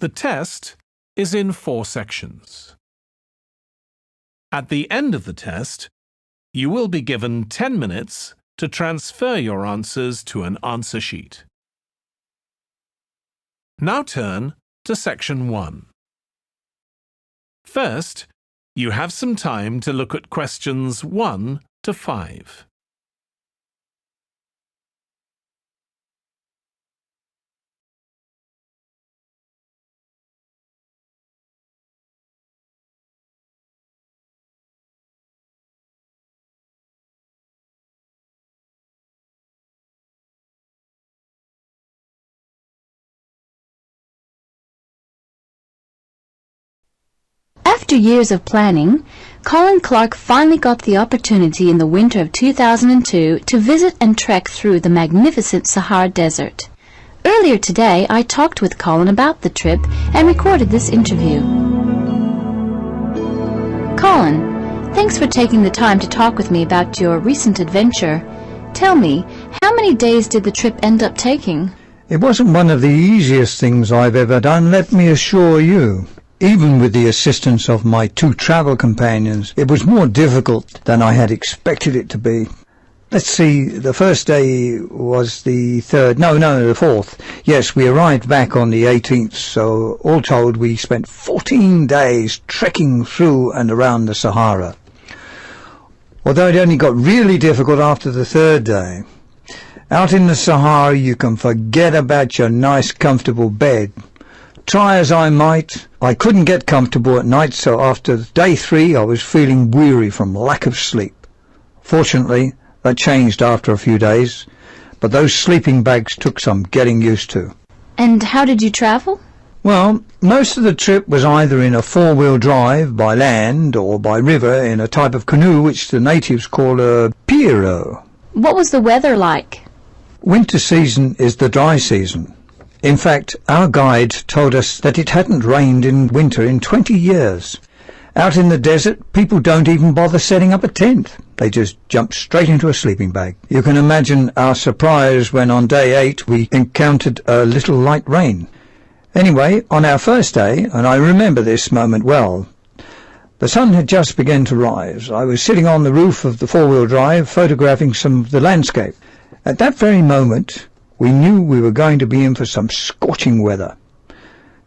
The test is in 4 sections. At the end of the test, you will be given 10 minutes to transfer your answers to an answer sheet. Now turn to Section 1. First, you have some time to look at questions 1 to 5. After years of planning, Colin Clark finally got the opportunity in the winter of 2002 to visit and trek through the magnificent Sahara Desert. Earlier today, I talked with Colin about the trip and recorded this interview. Colin, thanks for taking the time to talk with me about your recent adventure. Tell me, how many days did the trip end up taking? It wasn't one of the easiest things I've ever done, let me assure you. Even with the assistance of my 2 travel companions, it was more difficult than I had expected it to be. Let's see, the first day was the 3rd, the 4th. Yes, we arrived back on the 18th, so all told we spent 14 days trekking through and around the Sahara. Although it only got really difficult after the 3rd day. Out in the Sahara you can forget about your nice comfortable bed. Try as I might, I couldn't get comfortable at night, so after day 3 I was feeling weary from lack of sleep. Fortunately, that changed after a few days, but those sleeping bags took some getting used to. And how did you travel? Well, most of the trip was either in a 4-wheel drive by land or by river in a type of canoe which the natives call a pirogue. What was the weather like? Winter season is the dry season. In fact, our guide told us that it hadn't rained in winter in 20 years. Out in the desert, people don't even bother setting up a tent. They just jump straight into a sleeping bag. You can imagine our surprise when on day 8 we encountered a little light rain. Anyway, on our first day, and I remember this moment well, the sun had just begun to rise. I was sitting on the roof of the 4-wheel drive photographing some of the landscape. At that very moment, we knew we were going to be in for some scorching weather.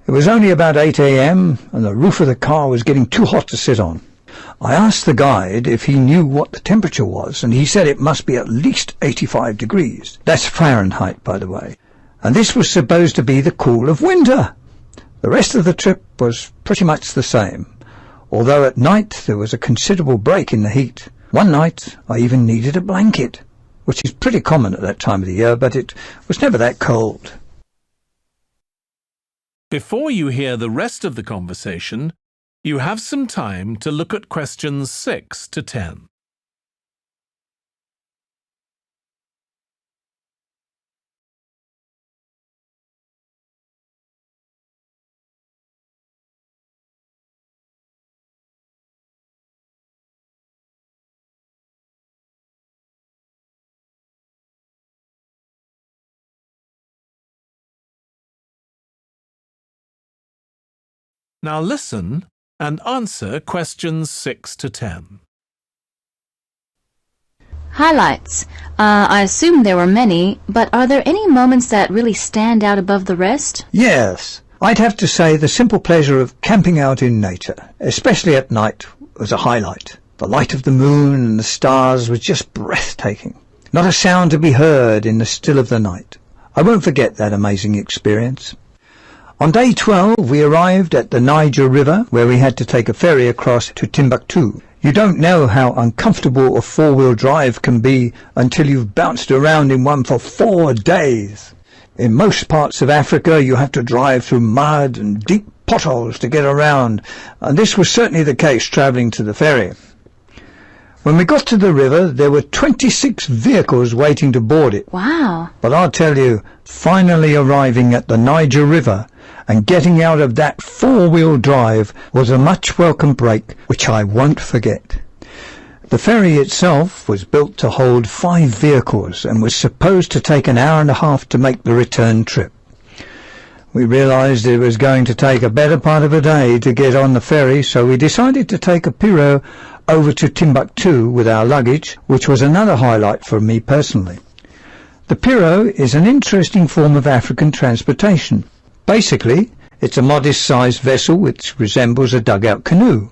It was only about 8 a.m. and the roof of the car was getting too hot to sit on. I asked the guide if he knew what the temperature was, and he said it must be at least 85 degrees. That's Fahrenheit, by the way. And this was supposed to be the cool of winter. The rest of the trip was pretty much the same, although at night there was a considerable break in the heat. One night I even needed a blanket, which is pretty common at that time of the year, but it was never that cold. Before you hear the rest of the conversation, you have some time to look at questions 6 to 10. Now listen and answer questions 6 to 10. Highlights. I assume there were many, but are there any moments that really stand out above the rest? Yes, I'd have to say the simple pleasure of camping out in nature, especially at night, was a highlight. The light of the moon and the stars was just breathtaking. Not a sound to be heard in the still of the night. I won't forget that amazing experience. On day 12 we arrived at the Niger River, where we had to take a ferry across to Timbuktu. You don't know how uncomfortable a 4-wheel drive can be until you've bounced around in one for 4 days. In most parts of Africa you have to drive through mud and deep potholes to get around, and this was certainly the case travelling to the ferry. When we got to the river, there were 26 vehicles waiting to board it. Wow! But I'll tell you, finally arriving at the Niger River and getting out of that 4-wheel drive was a much welcome break, which I won't forget. The ferry itself was built to hold 5 vehicles and was supposed to take an hour and a half to make the return trip. We realised it was going to take a better part of a day to get on the ferry, so we decided to take a pirogue over to Timbuktu with our luggage, which was another highlight for me personally. The pirogue is an interesting form of African transportation. Basically, it's a modest-sized vessel which resembles a dugout canoe.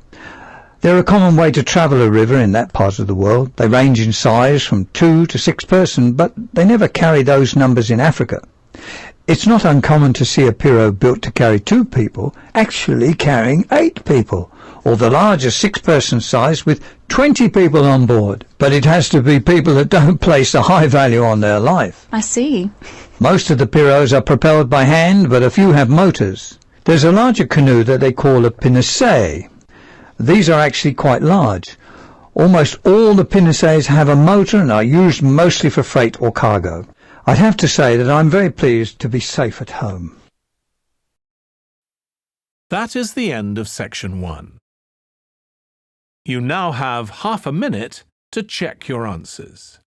They're a common way to travel a river in that part of the world. They range in size from 2 to 6 person, but they never carry those numbers in Africa. It's not uncommon to see a pirogue built to carry 2 people actually carrying 8 people, or the larger 6-person size with 20 people on board. But it has to be people that don't place a high value on their life. I see. Most of the pirogues are propelled by hand, but a few have motors. There's a larger canoe that they call a pinnace. These are actually quite large. Almost all the pinnaces have a motor and are used mostly for freight or cargo. I'd have to say that I'm very pleased to be safe at home. That is the end of section 1. You now have half a minute to check your answers.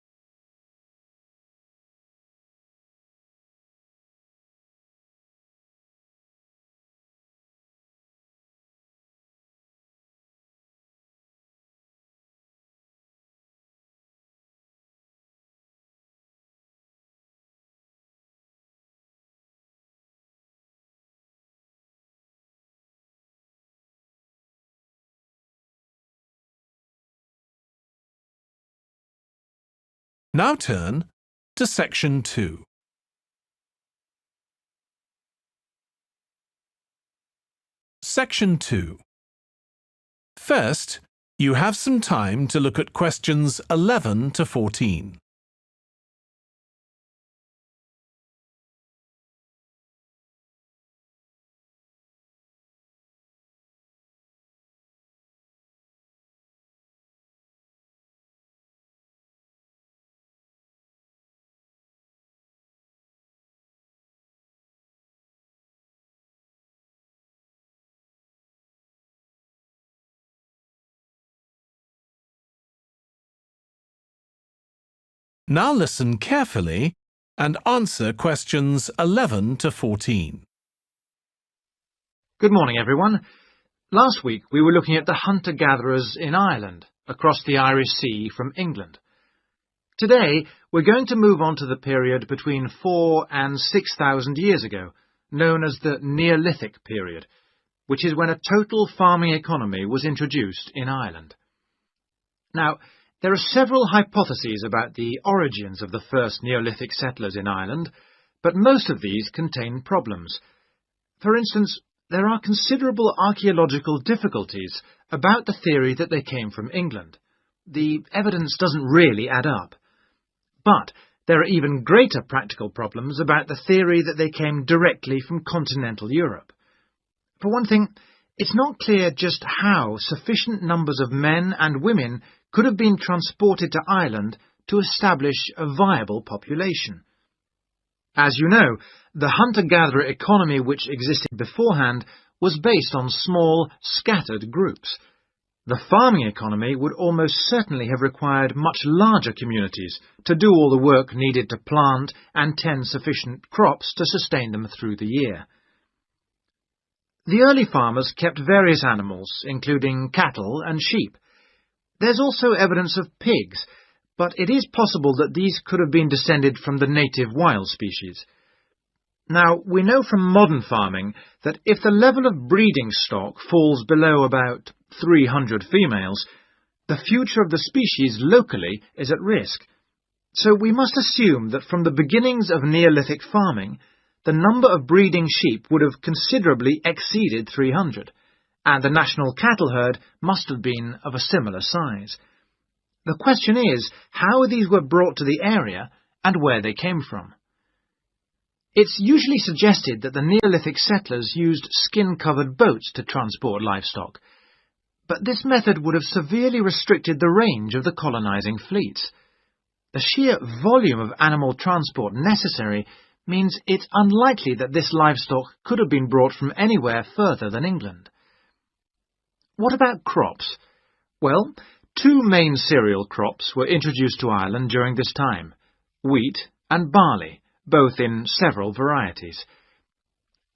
Now turn to section 2. Section 2. First, you have some time to look at questions 11 to 14. Now listen carefully and answer questions 11 to 14. Good morning, everyone. Last week we were looking at the hunter-gatherers in Ireland, across the Irish Sea from England. Today we're going to move on to the period between 4,000 and 6,000 years ago, known as the Neolithic period, which is when a total farming economy was introduced in Ireland. Now, there are several hypotheses about the origins of the first Neolithic settlers in Ireland, but most of these contain problems. For instance, there are considerable archaeological difficulties about the theory that they came from England. The evidence doesn't really add up. But there are even greater practical problems about the theory that they came directly from continental Europe. For one thing, it's not clear just how sufficient numbers of men and women could have been transported to Ireland to establish a viable population. As you know, the hunter-gatherer economy which existed beforehand was based on small, scattered groups. The farming economy would almost certainly have required much larger communities to do all the work needed to plant and tend sufficient crops to sustain them through the year. The early farmers kept various animals, including cattle and sheep. There's also evidence of pigs, but it is possible that these could have been descended from the native wild species. Now, we know from modern farming that if the level of breeding stock falls below about 300 females, the future of the species locally is at risk. So we must assume that from the beginnings of Neolithic farming, the number of breeding sheep would have considerably exceeded 300. And the national cattle herd must have been of a similar size. The question is how these were brought to the area and where they came from. It's usually suggested that the Neolithic settlers used skin-covered boats to transport livestock, but this method would have severely restricted the range of the colonizing fleets. The sheer volume of animal transport necessary means it's unlikely that this livestock could have been brought from anywhere further than England. What about crops? Well, 2 main cereal crops were introduced to Ireland during this time, wheat and barley, both in several varieties.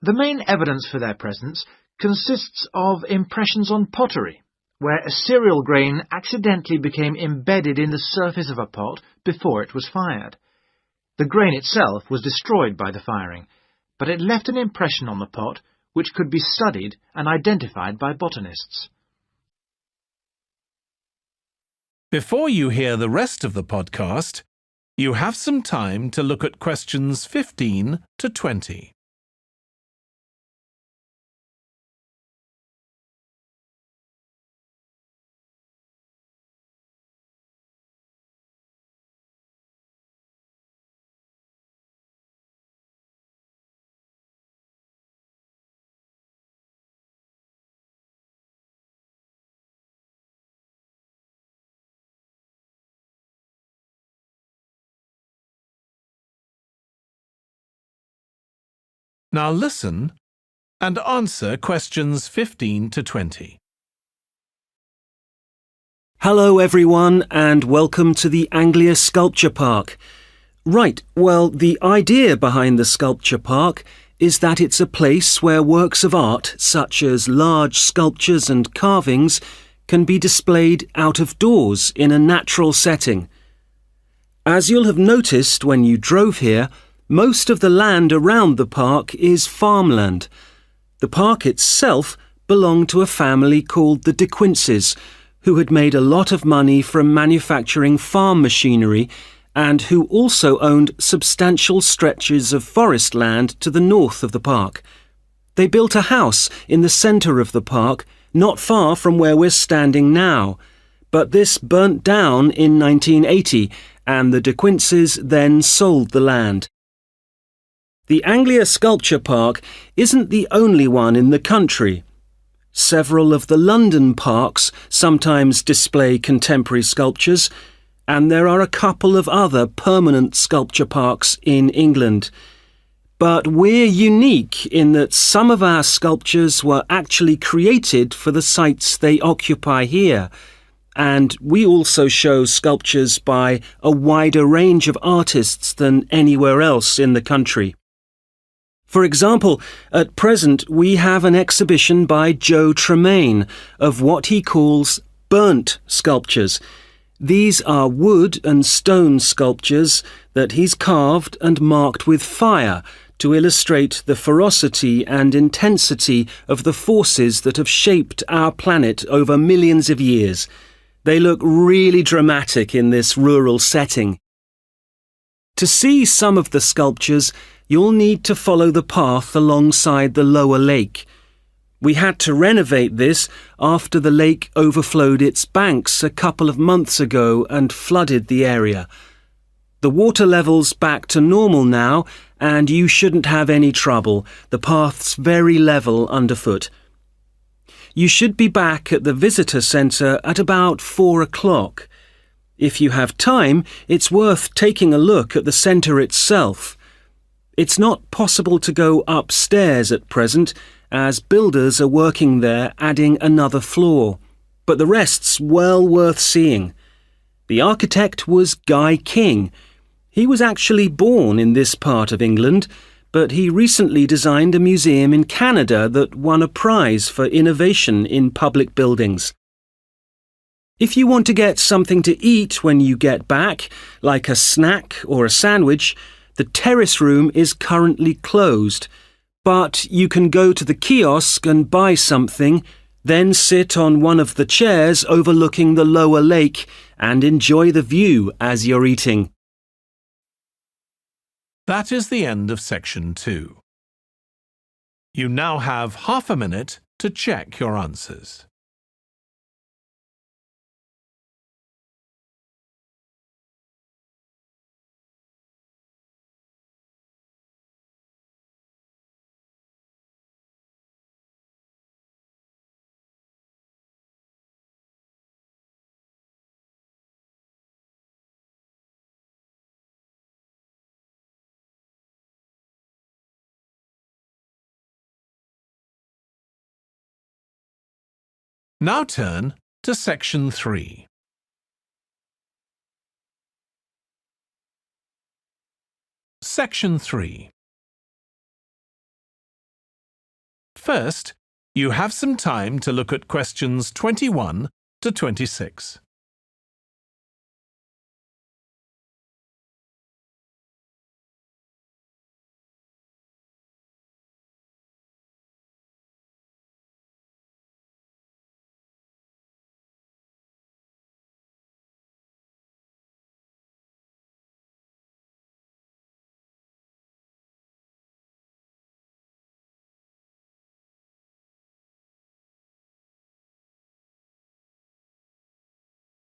The main evidence for their presence consists of impressions on pottery, where a cereal grain accidentally became embedded in the surface of a pot before it was fired. The grain itself was destroyed by the firing, but it left an impression on the pot which could be studied and identified by botanists. Before you hear the rest of the podcast, you have some time to look at questions 15 to 20. Now listen and answer questions 15 to 20. Hello everyone and welcome to the Anglia Sculpture Park. Right, well, the idea behind the Sculpture Park is that it's a place where works of art, such as large sculptures and carvings, can be displayed out of doors in a natural setting. As you'll have noticed when you drove here, most of the land around the park is farmland. The park itself belonged to a family called the De Quinces, who had made a lot of money from manufacturing farm machinery and who also owned substantial stretches of forest land to the north of the park. They built a house in the centre of the park, not far from where we're standing now, but this burnt down in 1980 and the De Quinces then sold the land. The Anglia Sculpture Park isn't the only one in the country. Several of the London parks sometimes display contemporary sculptures, and there are a couple of other permanent sculpture parks in England. But we're unique in that some of our sculptures were actually created for the sites they occupy here, and we also show sculptures by a wider range of artists than anywhere else in the country. For example, at present we have an exhibition by Joe Tremaine of what he calls burnt sculptures. These are wood and stone sculptures that he's carved and marked with fire to illustrate the ferocity and intensity of the forces that have shaped our planet over millions of years. They look really dramatic in this rural setting. To see some of the sculptures, you'll need to follow the path alongside the lower lake. We had to renovate this after the lake overflowed its banks a couple of months ago and flooded the area. The water level's back to normal now, and you shouldn't have any trouble. The path's very level underfoot. You should be back at the visitor centre at about 4 o'clock. If you have time, it's worth taking a look at the centre itself. It's not possible to go upstairs at present, as builders are working there adding another floor, but the rest's well worth seeing. The architect was Guy King. He was actually born in this part of England, but he recently designed a museum in Canada that won a prize for innovation in public buildings. If you want to get something to eat when you get back, like a snack or a sandwich, the terrace room is currently closed, but you can go to the kiosk and buy something, then sit on one of the chairs overlooking the lower lake and enjoy the view as you're eating. That is the end of section 2. You now have half a minute to check your answers. Now turn to section 3. Section 3. First, you have some time to look at questions 21 to 26.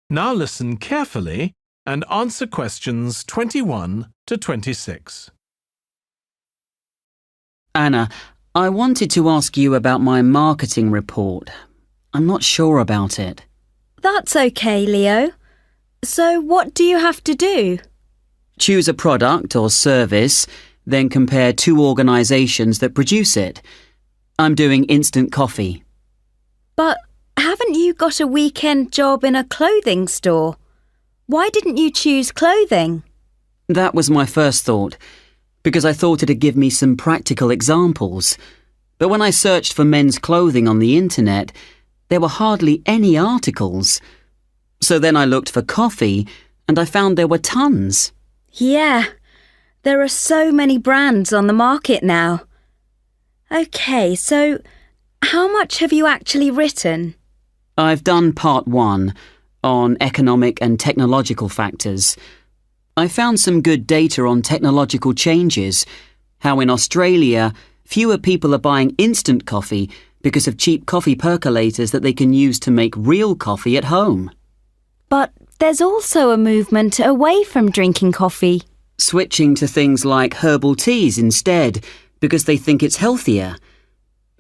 Now listen carefully and answer questions 21 to 26. Anna, I wanted to ask you about my marketing report. I'm not sure about it. That's okay, Leo. So what do you have to do? Choose a product or service, then compare two organisations that produce it. I'm doing instant coffee. But haven't you got a weekend job in a clothing store? Why didn't you choose clothing? That was my first thought, because I thought it'd give me some practical examples. But when I searched for men's clothing on the internet, there were hardly any articles. So then I looked for coffee, and I found there were tons. Yeah, there are so many brands on the market now. OK, so how much have you actually written? I've done part 1 on economic and technological factors. I found some good data on technological changes, how in Australia fewer people are buying instant coffee because of cheap coffee percolators that they can use to make real coffee at home. But there's also a movement away from drinking coffee. Switching to things like herbal teas instead because they think it's healthier.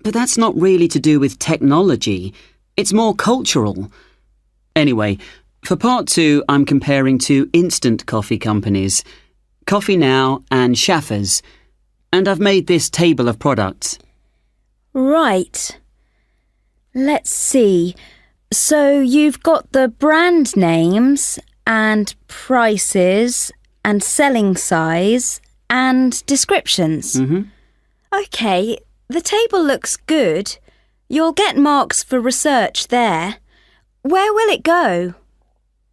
But that's not really to do with technology. It's more cultural. Anyway, for part 2, I'm comparing two instant coffee companies, Coffee Now and Shaffer's, and I've made this table of products. Right. Let's see. So you've got the brand names and prices and selling size and descriptions. OK, the table looks good. You'll get marks for research there. Where will it go?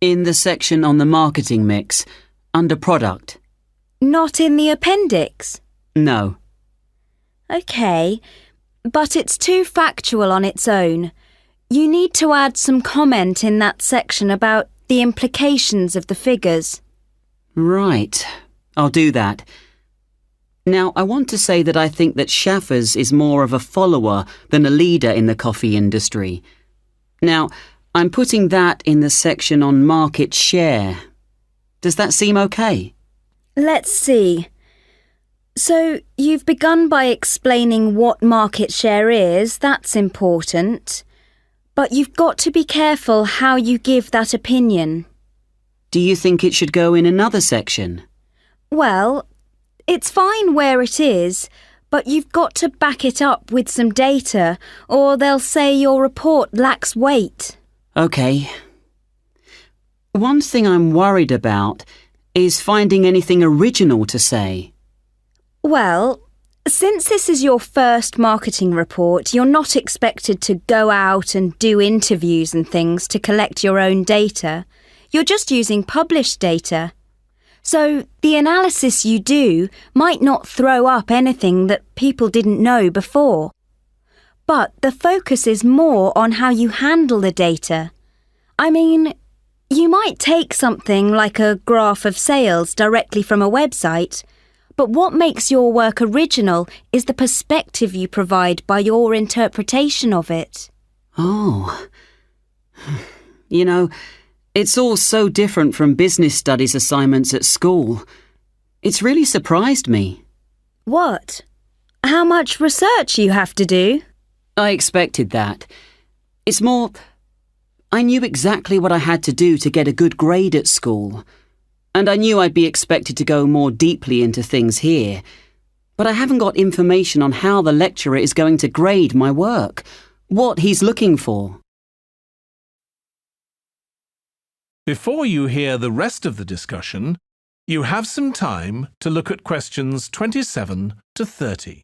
In the section on the marketing mix, under product. Not in the appendix? No. OK, but it's too factual on its own. You need to add some comment in that section about the implications of the figures. Right, I'll do that. Now, I want to say that I think that Shaffer's is more of a follower than a leader in the coffee industry. Now, I'm putting that in the section on market share. Does that seem okay? Let's see. So, you've begun by explaining what market share is, that's important. But you've got to be careful how you give that opinion. Do you think it should go in another section? Well, it's fine where it is, but you've got to back it up with some data, or they'll say your report lacks weight. OK. One thing I'm worried about is finding anything original to say. Well, since this is your first marketing report, you're not expected to go out and do interviews and things to collect your own data. You're just using published data. So the analysis you do might not throw up anything that people didn't know before. But the focus is more on how you handle the data. I mean, you might take something like a graph of sales directly from a website, but what makes your work original is the perspective you provide by your interpretation of it. Oh. You know, it's all so different from business studies assignments at school. It's really surprised me. What? How much research you have to do? I expected that. It's more, I knew exactly what I had to do to get a good grade at school. And I knew I'd be expected to go more deeply into things here. But I haven't got information on how the lecturer is going to grade my work, what he's looking for. Before you hear the rest of the discussion, you have some time to look at questions 27 to 30.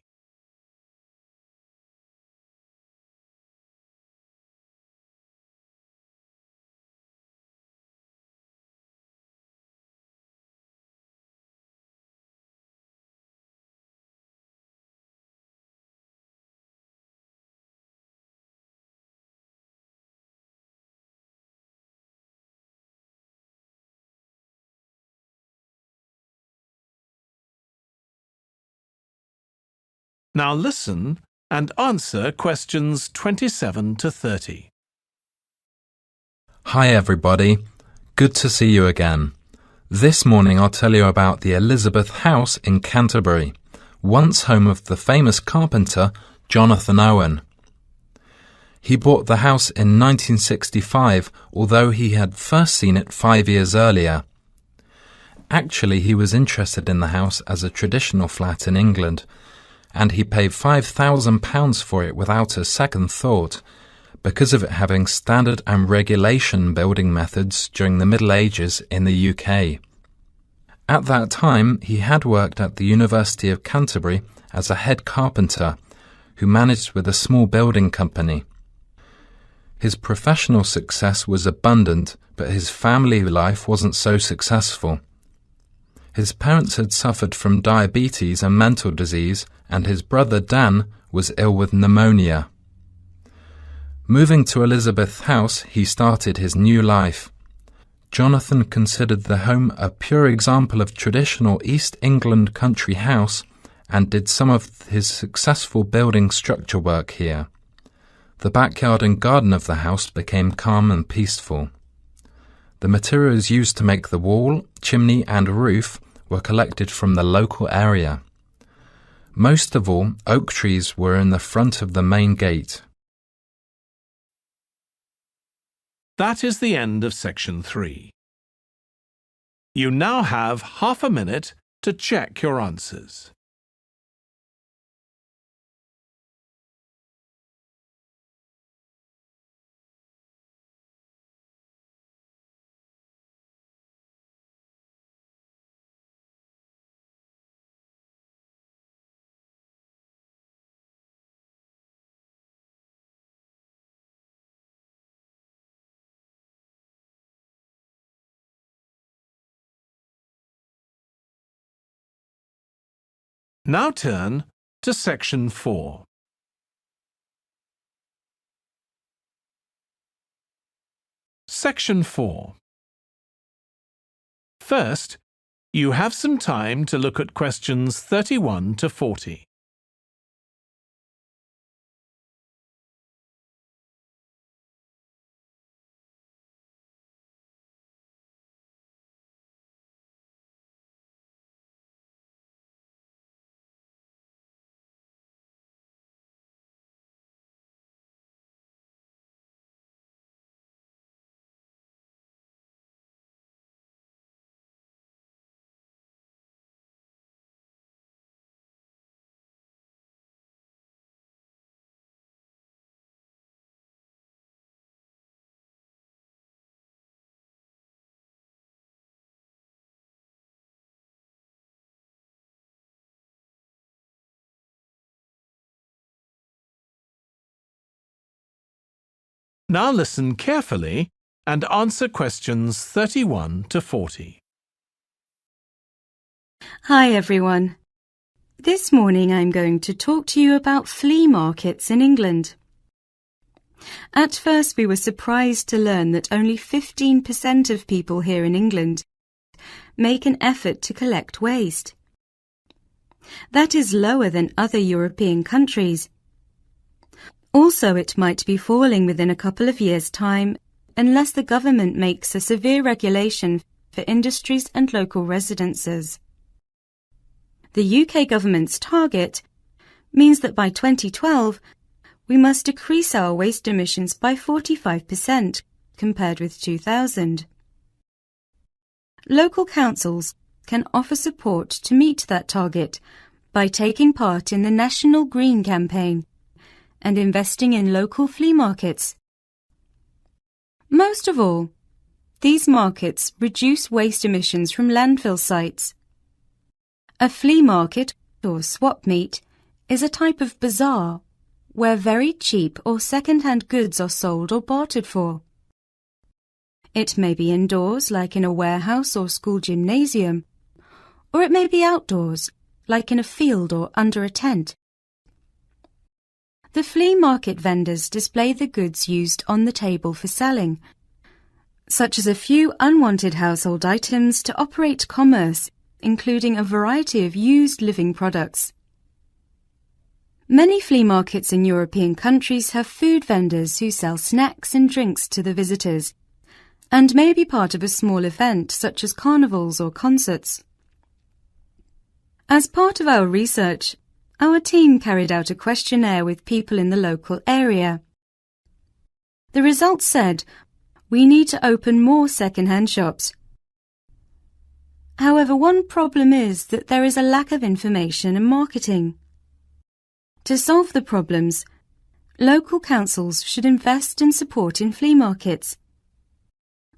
Now listen and answer questions 27 to 30. Hi everybody, good to see you again. This morning I'll tell you about the Elizabeth House in Canterbury, once home of the famous carpenter Jonathan Owen. He bought the house in 1965, although he had first seen it 5 years earlier. Actually, he was interested in the house as a traditional flat in England, and he paid £5,000 for it without a second thought, because of it having standard and regulation building methods during the Middle Ages in the UK. At that time, he had worked at the University of Canterbury as a head carpenter, who managed with a small building company. His professional success was abundant, but his family life wasn't so successful. His parents had suffered from diabetes and mental disease, and his brother Dan was ill with pneumonia. Moving to Elizabeth House, he started his new life. Jonathan considered the home a pure example of traditional East England country house and did some of his successful building structure work here. The backyard and garden of the house became calm and peaceful. The materials used to make the wall, chimney and roof were collected from the local area. Most of all, oak trees were in the front of the main gate. That is the end of section 3. You now have half a minute to check your answers. Now turn to section 4. Section 4. First, you have some time to look at questions 31 to 40. Now listen carefully and answer questions 31 to 40. Hi everyone. This morning I'm going to talk to you about flea markets in England. At first we were surprised to learn that only 15% of people here in England make an effort to collect waste. That is lower than other European countries. Also, it might be falling within a couple of years' time unless the government makes a severe regulation for industries and local residences. The UK government's target means that by 2012 we must decrease our waste emissions by 45% compared with 2000. Local councils can offer support to meet that target by taking part in the National Green Campaign and investing in local flea markets. Most of all, these markets reduce waste emissions from landfill sites. A flea market, or swap meet, is a type of bazaar where very cheap or second-hand goods are sold or bartered for. It may be indoors, like in a warehouse or school gymnasium, or it may be outdoors, like in a field or under a tent. The flea market vendors display the goods used on the table for selling, such as a few unwanted household items to operate commerce, including a variety of used living products. Many flea markets in European countries have food vendors who sell snacks and drinks to the visitors, and may be part of a small event such as carnivals or concerts. As part of our research, our team carried out a questionnaire with people in the local area. The results said we need to open more second-hand shops. However, one problem is that there is a lack of information and marketing. To solve the problems, local councils should invest and support in flea markets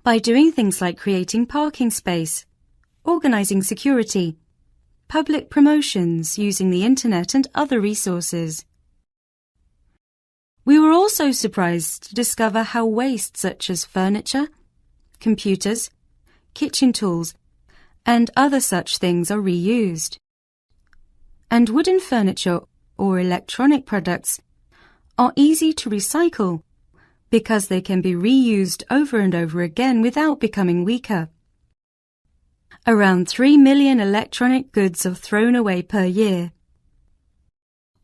by doing things like creating parking space, organising security, public promotions using the internet and other resources. We were also surprised to discover how waste such as furniture, computers, kitchen tools, and other such things are reused. And wooden furniture or electronic products are easy to recycle because they can be reused over and over again without becoming weaker. Around 3 million electronic goods are thrown away per year.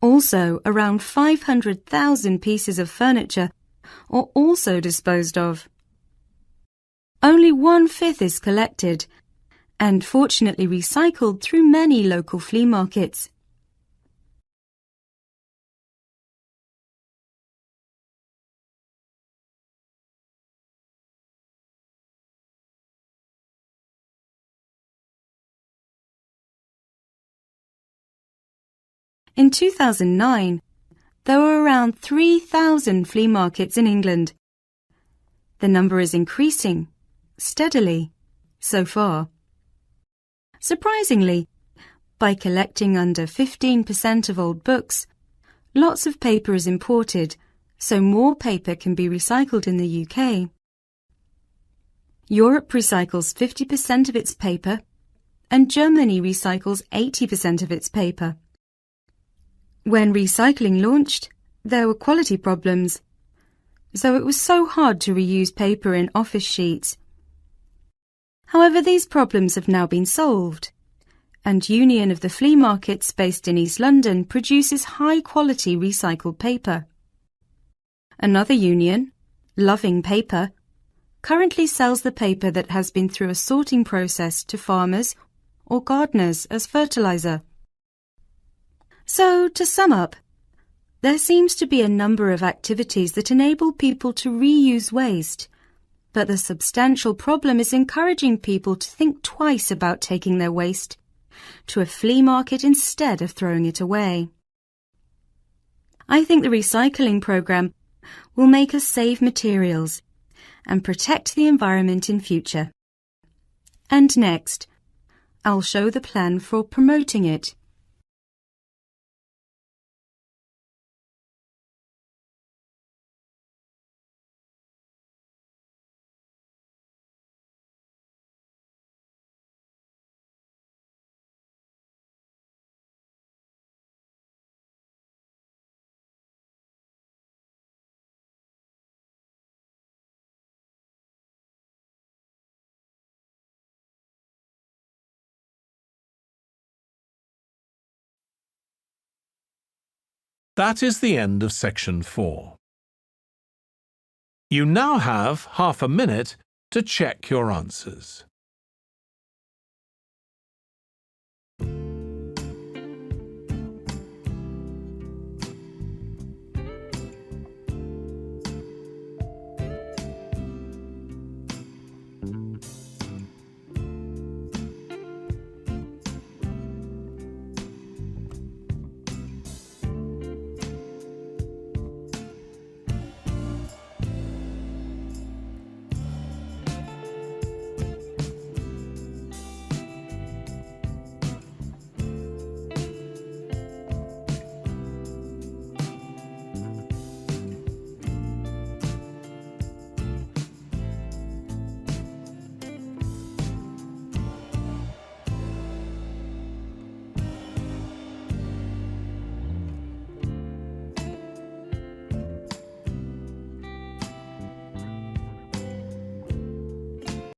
Also, around 500,000 pieces of furniture are also disposed of. Only 1/5 is collected and fortunately recycled through many local flea markets. In 2009, there were around 3,000 flea markets in England. The number is increasing, steadily, so far. Surprisingly, by collecting under 15% of old books, lots of paper is imported, so more paper can be recycled in the UK. Europe recycles 50% of its paper, and Germany recycles 80% of its paper. When recycling launched, there were quality problems, so it was so hard to reuse paper in office sheets. However, these problems have now been solved, and Union of the Flea Markets based in East London produces high-quality recycled paper. Another union, Loving Paper, currently sells the paper that has been through a sorting process to farmers or gardeners as fertilizer. So, to sum up, there seems to be a number of activities that enable people to reuse waste, but the substantial problem is encouraging people to think twice about taking their waste to a flea market instead of throwing it away. I think the recycling program will make us save materials and protect the environment in future. And next, I'll show the plan for promoting it. That is the end of section 4. You now have half a minute to check your answers.